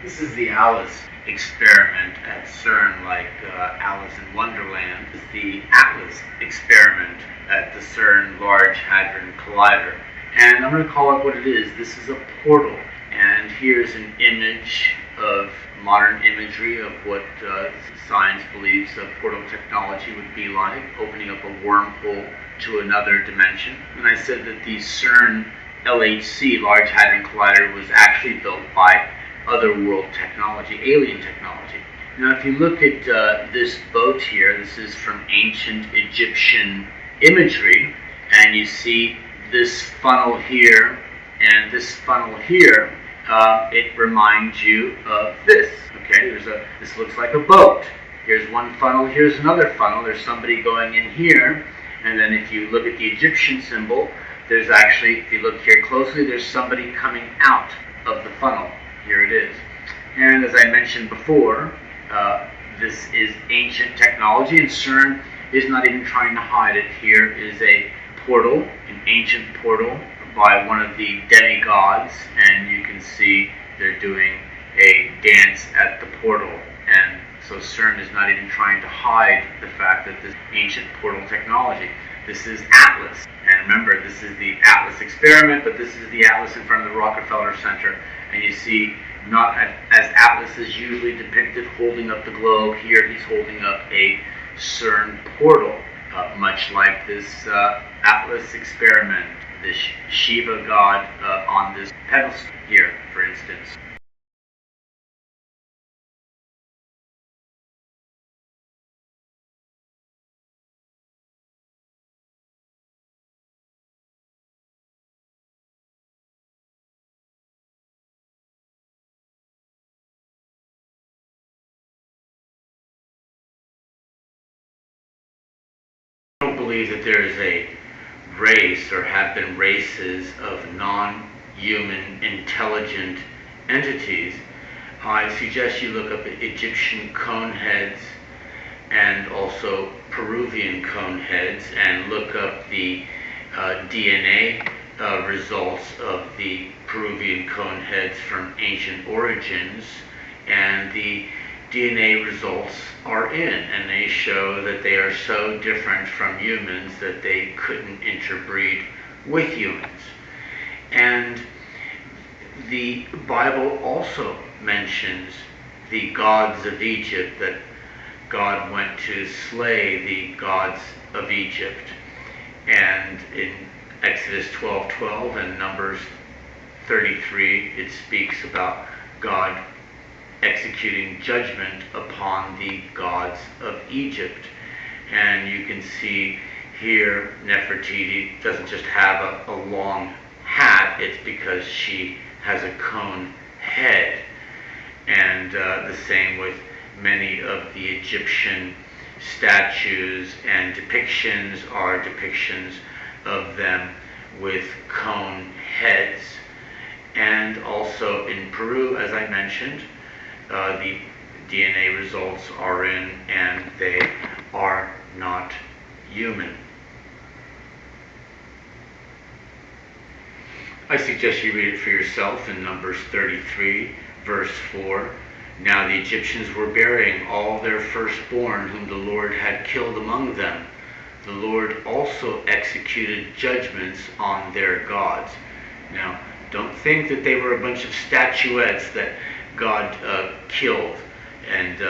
This is the Alice experiment at CERN, like Alice in Wonderland. This is the Atlas experiment at the CERN Large Hadron Collider. And I'm going to call it what it is. This is a portal. And here's an image of modern imagery of what science believes a portal technology would be like, opening up a wormhole to another dimension. And I said that the CERN LHC, Large Hadron Collider, was actually built by otherworld technology, alien technology. Now, if you look at this boat here, this is from ancient Egyptian imagery, and you see this funnel here and this funnel here. It reminds you of this. Okay, this looks like a boat. Here's one funnel, here's another funnel. There's somebody going in here, and then if you look at the Egyptian symbol, there's actually, if you look here closely, there's somebody coming out of the funnel. Here it is. And as I mentioned before, this is ancient technology, and CERN is not even trying to hide it. Here is a portal, an ancient portal by one of the demigods, and you can see they're doing a dance at the portal. And so CERN is not even trying to hide the fact that this ancient portal technology. This is Atlas. And remember, this is the Atlas experiment, but this is the Atlas in front of the Rockefeller Center. And you see, not as Atlas is usually depicted holding up the globe, here he's holding up a CERN portal, much like this Atlas experiment, this Shiva god on this pedestal here, for instance. I don't believe that there is a race or have been races of non-human intelligent entities. I suggest you look up at Egyptian cone heads and also Peruvian cone heads and look up the DNA results of the Peruvian cone heads from ancient origins, and the DNA results are in, and they show that they are so different from humans that they couldn't interbreed with humans. And the Bible also mentions the gods of Egypt, that God went to slay the gods of Egypt. And in Exodus 12:12 and Numbers 33, it speaks about God executing judgment upon the gods of Egypt. And you can see here Nefertiti doesn't just have a long hat, it's because she has a cone head. And the same with many of the Egyptian statues and depictions are depictions of them with cone heads. And also in Peru, as I mentioned, the DNA results are in, and they are not human. I suggest you read it for yourself in Numbers 33, verse 4. Now the Egyptians were burying all their firstborn whom the Lord had killed among them. The Lord also executed judgments on their gods. Now, don't think that they were a bunch of statuettes that God killed. And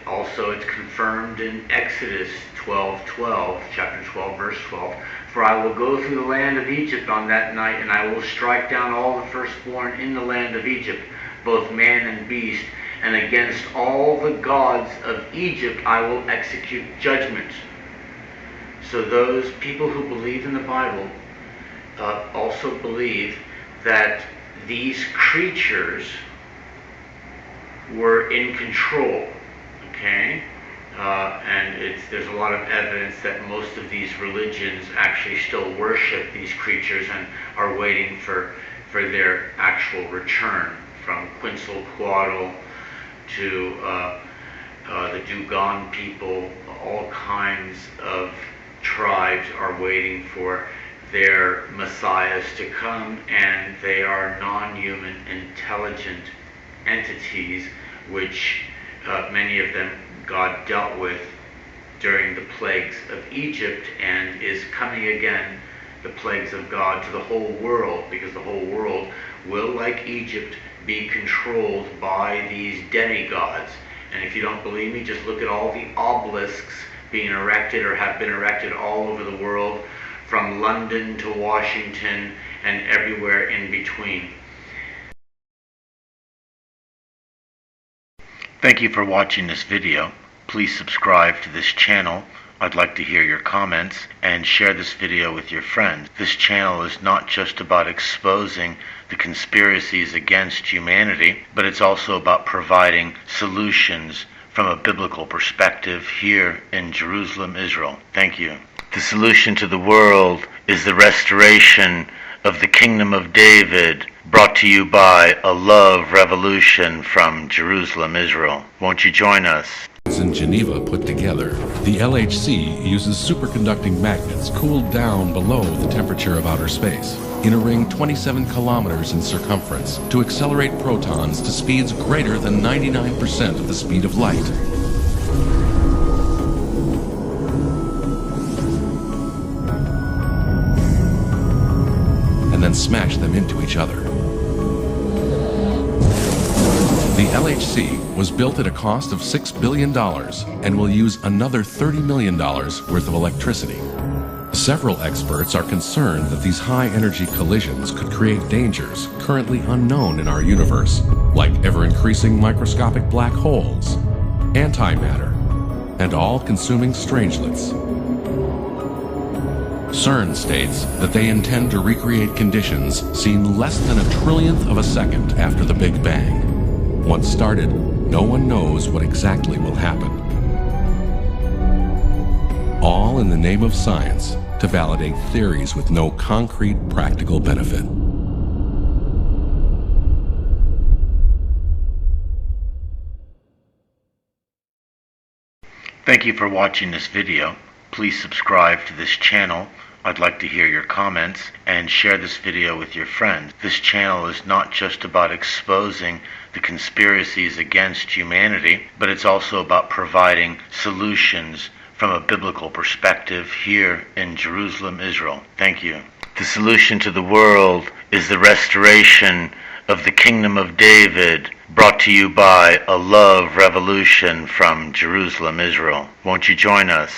also it's confirmed in Exodus 12:12, chapter 12, verse 12. For I will go through the land of Egypt on that night, and I will strike down all the firstborn in the land of Egypt, both man and beast, and against all the gods of Egypt I will execute judgment. So those people who believe in the Bible also believe that these creatures were in control, okay? And there's a lot of evidence that most of these religions actually still worship these creatures and are waiting for their actual return, from Quetzalcoatl to the Dugon people. All kinds of tribes are waiting for their messiahs to come, and they are non-human intelligent entities, which many of them God dealt with during the plagues of Egypt, and is coming again, the plagues of God, to the whole world, because the whole world will, like Egypt, be controlled by these demigods. And if you don't believe me, just look at all the obelisks being erected or have been erected all over the world, from London to Washington and everywhere in between. Thank you for watching this video. Please subscribe to this channel. I'd like to hear your comments, and share this video with your friends. This channel is not just about exposing the conspiracies against humanity, but it's also about providing solutions from a biblical perspective here in Jerusalem, Israel. Thank you. The solution to the world is the restoration of the Kingdom of David, brought to you by a love revolution from Jerusalem, Israel. Won't you join us? In Geneva put together, the LHC uses superconducting magnets cooled down below the temperature of outer space in a ring 27 kilometers in circumference to accelerate protons to speeds greater than 99% of the speed of light. And then smash them into each other. The LHC was built at a cost of $6 billion and will use another $30 million worth of electricity. Several experts are concerned that these high-energy collisions could create dangers currently unknown in our universe, like ever-increasing microscopic black holes, antimatter, and all-consuming strangelets. CERN states that they intend to recreate conditions seen less than a trillionth of a second after the Big Bang. Once started, no one knows what exactly will happen. All in the name of science, to validate theories with no concrete practical benefit. Thank you for watching this video. Please subscribe to this channel. I'd like to hear your comments, and share this video with your friends. This channel is not just about exposing the conspiracies against humanity, but it's also about providing solutions from a biblical perspective here in Jerusalem, Israel. Thank you. The solution to the world is the restoration of the Kingdom of David, brought to you by a love revolution from Jerusalem, Israel. Won't you join us?